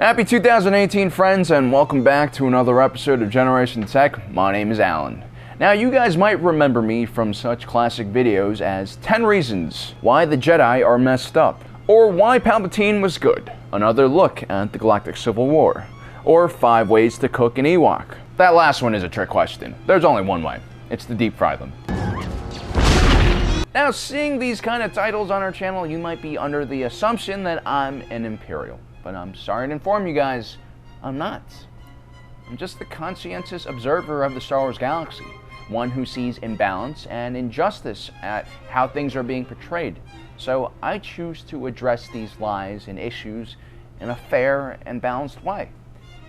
Happy 2018, friends, and welcome back to another episode of Generation Tech. My name is Alan. Now, you guys might remember me from such classic videos as 10 Reasons Why the Jedi Are Messed Up, or Why Palpatine Was Good, another look at the Galactic Civil War, or 5 Ways to Cook an Ewok. That last one is a trick question. There's only one way. It's to deep fry them. Now, seeing these kind of titles on our channel, you might be under the assumption that I'm an Imperial. But I'm sorry to inform you guys, I'm not. I'm just the conscientious observer of the Star Wars galaxy, one who sees imbalance and injustice at how things are being portrayed. So I choose to address these lies and issues in a fair and balanced way.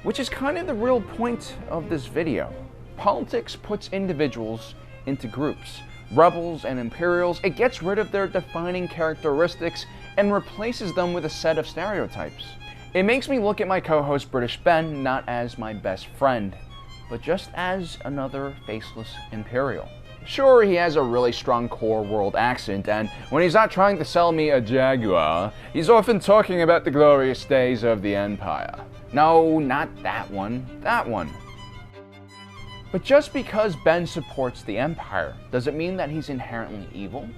Which is kind of the real point of this video. Politics puts individuals into groups. Rebels and Imperials, it gets rid of their defining characteristics and replaces them with a set of stereotypes. It makes me look at my co-host British Ben not as my best friend, but just as another faceless Imperial. Sure, he has a really strong core world accent, and when he's not trying to sell me a Jaguar, he's often talking about the glorious days of the Empire. No, not that one, that one. But just because Ben supports the Empire, does it mean that he's inherently evil?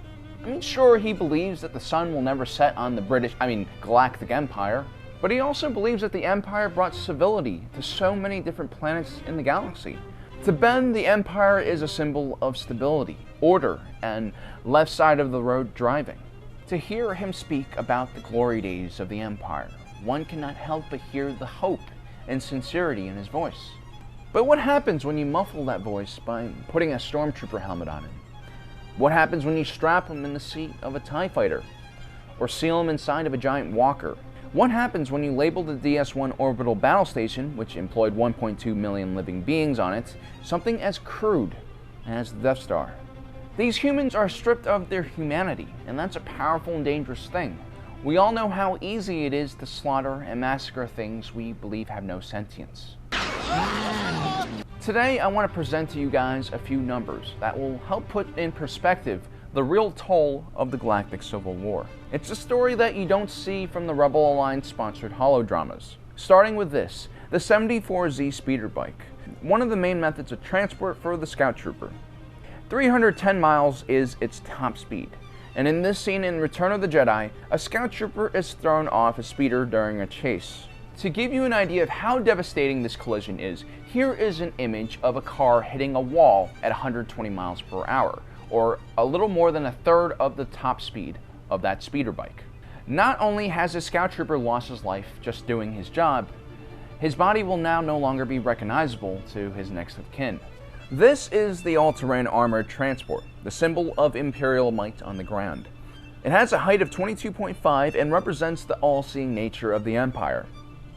I mean, sure, he believes that the sun will never set on the Galactic Empire, but he also believes that the Empire brought civility to so many different planets in the galaxy. To Ben, the Empire is a symbol of stability, order, and left side of the road driving. To hear him speak about the glory days of the Empire, one cannot help but hear the hope and sincerity in his voice. But what happens when you muffle that voice by putting a stormtrooper helmet on him? What happens when you strap him in the seat of a TIE fighter? Or seal him inside of a giant walker? What happens when you label the DS-1 orbital battle station, which employed 1.2 million living beings on it, something as crude as the Death Star? These humans are stripped of their humanity, and that's a powerful and dangerous thing. We all know how easy it is to slaughter and massacre things we believe have no sentience. Today, I want to present to you guys a few numbers that will help put in perspective the real toll of the Galactic Civil War. It's a story that you don't see from the Rebel Alliance sponsored holodramas. Starting with this, the 74Z speeder bike, one of the main methods of transport for the Scout Trooper. 310 miles is its top speed, and in this scene in Return of the Jedi, a Scout Trooper is thrown off a speeder during a chase. To give you an idea of how devastating this collision is, here is an image of a car hitting a wall at 120 miles per hour, or a little more than a third of the top speed of that speeder bike. Not only has a Scout Trooper lost his life just doing his job, his body will now no longer be recognizable to his next of kin. This is the all-terrain armored transport, the symbol of Imperial might on the ground. It has a height of 22.5 and represents the all-seeing nature of the Empire.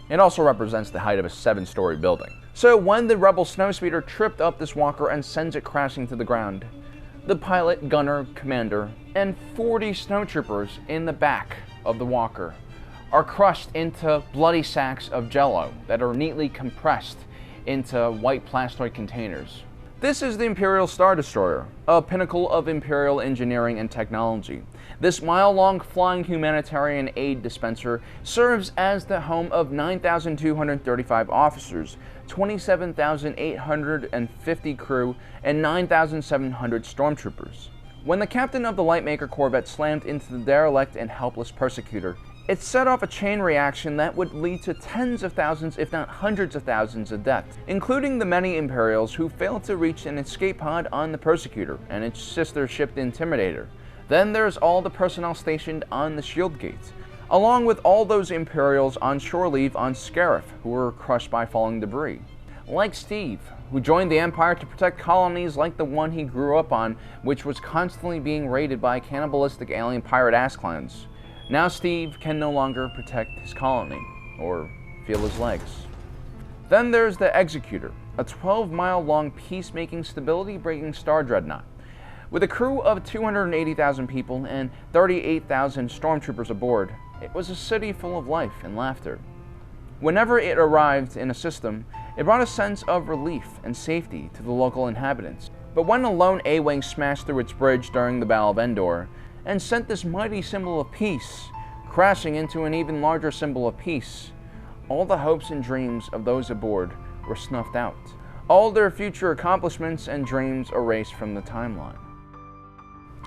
It also represents the height of a 7-story building. So when the Rebel snowspeeder tripped up this walker and sends it crashing to the ground, the pilot, gunner, commander, and 40 snowtroopers in the back of the walker are crushed into bloody sacks of jello that are neatly compressed into white plastoid containers. This is the Imperial Star Destroyer, a pinnacle of Imperial engineering and technology. This mile-long flying humanitarian aid dispenser serves as the home of 9,235 officers, 27,850 crew, and 9,700 stormtroopers. When the captain of the Lightmaker Corvette slammed into the derelict and helpless persecutor, it set off a chain reaction that would lead to tens of thousands, if not hundreds of thousands of deaths, including the many Imperials who failed to reach an escape pod on the Persecutor and its sister ship the Intimidator. Then there's all the personnel stationed on the Shield Gate, along with all those Imperials on shore leave on Scarif who were crushed by falling debris. Like Steve, who joined the Empire to protect colonies like the one he grew up on, which was constantly being raided by cannibalistic alien pirate ass clans. Now Steve can no longer protect his colony, or feel his legs. Then there's the Executor, a 12-mile-long peacemaking stability-breaking star dreadnought. With a crew of 280,000 people and 38,000 stormtroopers aboard, it was a city full of life and laughter. Whenever it arrived in a system, it brought a sense of relief and safety to the local inhabitants. But when a lone A-Wing smashed through its bridge during the Battle of Endor, and sent this mighty symbol of peace crashing into an even larger symbol of peace, all the hopes and dreams of those aboard were snuffed out. All their future accomplishments and dreams erased from the timeline.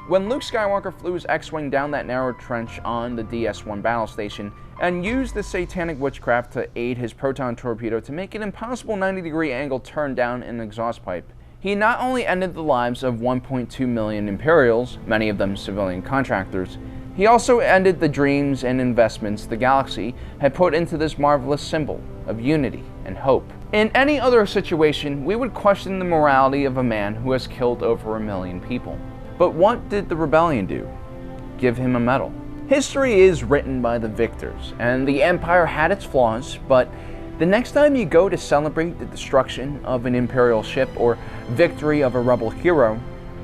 When Luke Skywalker flew his X-Wing down that narrow trench on the DS-1 battle station and used the satanic witchcraft to aid his proton torpedo to make an impossible 90-degree angle turn down an exhaust pipe, he not only ended the lives of 1.2 million Imperials, many of them civilian contractors, he also ended the dreams and investments the galaxy had put into this marvelous symbol of unity and hope. In any other situation, we would question the morality of a man who has killed over 1 million people. But what did the rebellion do? Give him a medal. History is written by the victors, and the Empire had its flaws, but the next time you go to celebrate the destruction of an Imperial ship or victory of a rebel hero,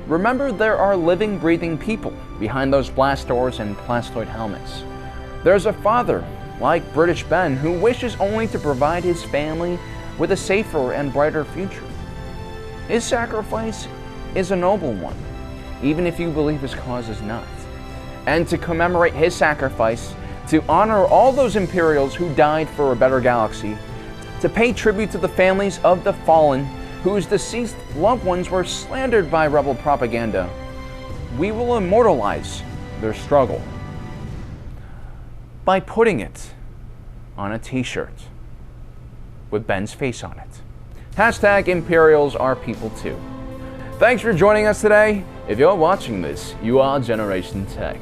remember there are living, breathing people behind those blast doors and plastoid helmets. There's a father, like British Ben, who wishes only to provide his family with a safer and brighter future. His sacrifice is a noble one, even if you believe his cause is not. And to commemorate his sacrifice, to honor all those Imperials who died for a better galaxy, to pay tribute to the families of the fallen whose deceased loved ones were slandered by rebel propaganda, we will immortalize their struggle by putting it on a t-shirt with Ben's face on it. Hashtag Imperials are people too. Thanks for joining us today. If you're watching this, you are Generation Tech.